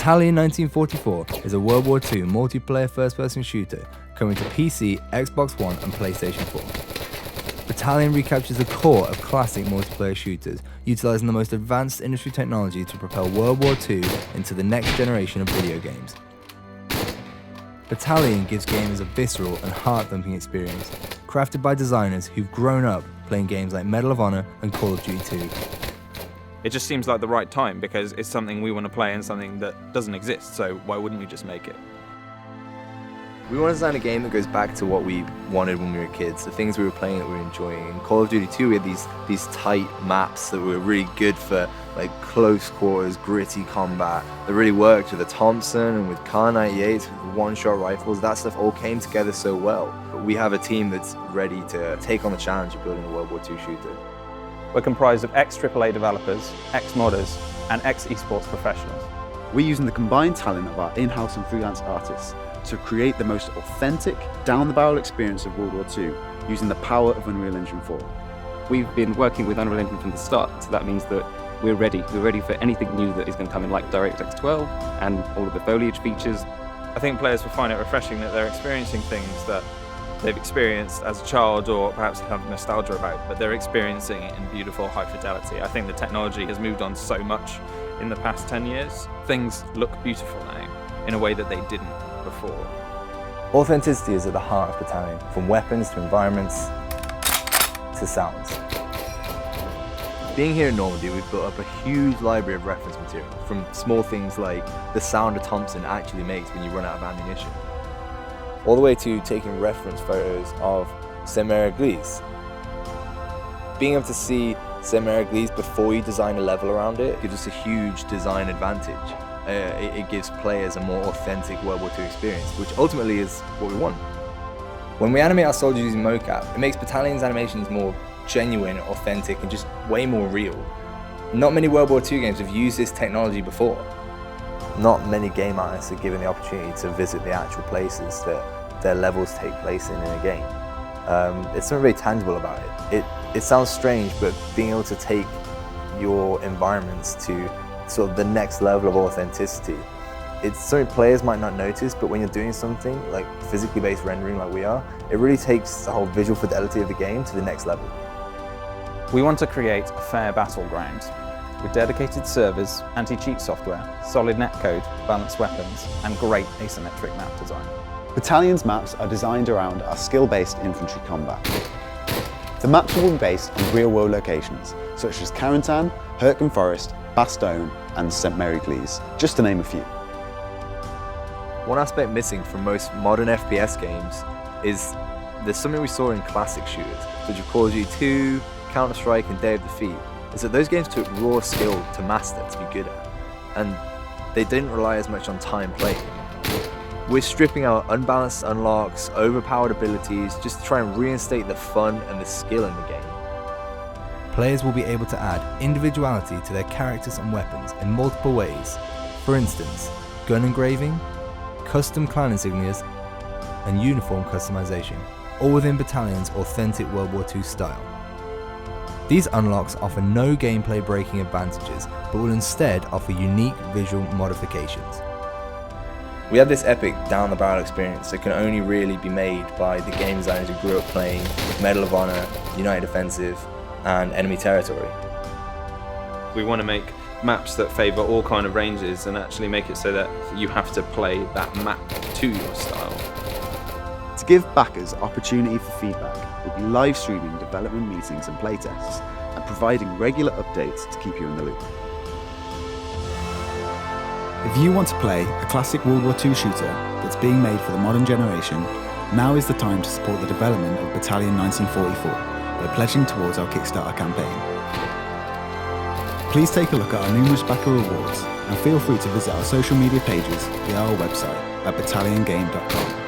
Battalion 1944 is a World War II multiplayer first-person shooter coming to PC, Xbox One and PlayStation 4. Battalion recaptures the core of classic multiplayer shooters, utilising the most advanced industry technology to propel World War II into the next generation of video games. Battalion gives gamers a visceral and heart-thumping experience, crafted by designers who've grown up playing games like Medal of Honor and Call of Duty 2. It just seems like the right time because it's something we want to play and something that doesn't exist, so why wouldn't we just make it? We want to design a game that goes back to what we wanted when we were kids, the things we were playing that we were enjoying. In Call of Duty 2 we had these tight maps that were really good for like close quarters, gritty combat, that really worked with the Thompson and with Kar 98s, with one-shot rifles. That stuff all came together so well. But we have a team that's ready to take on the challenge of building a World War II shooter. We're comprised of ex-AAA developers, ex-modders, and ex-esports professionals. We're using the combined talent of our in-house and freelance artists to create the most authentic, down-the-barrel experience of World War II, using the power of Unreal Engine 4. We've been working with Unreal Engine from the start, so that means that we're ready. We're ready for anything new that is going to come in, like DirectX 12 and all of the foliage features. I think players will find it refreshing that they're experiencing things that they've experienced as a child or perhaps have nostalgia about, but they're experiencing it in beautiful high fidelity. I think the technology has moved on so much in the past 10 years. Things look beautiful now in a way that they didn't before. Authenticity is at the heart of Battalion, from weapons to environments to sounds. Being here in Normandy, we've built up a huge library of reference material, from small things like the sound a Thompson actually makes when you run out of ammunition, all the way to taking reference photos of Saint-Mère-Église. Being able to see Saint-Mère-Église before you design a level around it gives us a huge design advantage. It gives players a more authentic World War II experience, which ultimately is what we want. When we animate our soldiers using mocap, it makes Battalion's animations more genuine, authentic, and just way more real. Not many World War II games have used this technology before. Not many game artists are given the opportunity to visit the actual places that their levels take place in a game. It's something very tangible about it. It sounds strange, but being able to take your environments to sort of the next level of authenticity, it's something players might not notice, but when you're doing something like physically based rendering like we are, it really takes the whole visual fidelity of the game to the next level. We want to create a fair battleground with dedicated servers, anti-cheat software, solid netcode, balanced weapons, and great asymmetric map design. Battalion's maps are designed around our skill-based infantry combat. The maps will be based on real-world locations, such as Carentan, Hurtgen Forest, Bastogne, and Saint-Mère-Église, just to name a few. One aspect missing from most modern FPS games is there's something we saw in classic shooters, such as Call of Duty 2, Counter-Strike, and Day of Defeat, is that those games took raw skill to master, to be good at, and they didn't rely as much on time played. We're stripping out unbalanced unlocks, overpowered abilities, just to try and reinstate the fun and the skill in the game. Players will be able to add individuality to their characters and weapons in multiple ways. For instance, gun engraving, custom clan insignias, and uniform customization, all within Battalion's authentic World War II style. These unlocks offer no gameplay breaking advantages, but will instead offer unique visual modifications. We have this epic down-the-barrel experience that can only really be made by the game designers who grew up playing Medal of Honor, United Offensive, and Enemy Territory. We want to make maps that favour all kind of ranges and actually make it so that you have to play that map to your style. To give backers opportunity for feedback, we'll be live streaming development meetings and playtests, and providing regular updates to keep you in the loop. If you want to play a classic World War II shooter that's being made for the modern generation, now is the time to support the development of Battalion 1944 by pledging towards our Kickstarter campaign. Please take a look at our numerous backer rewards and feel free to visit our social media pages via our website at battalionGame.com.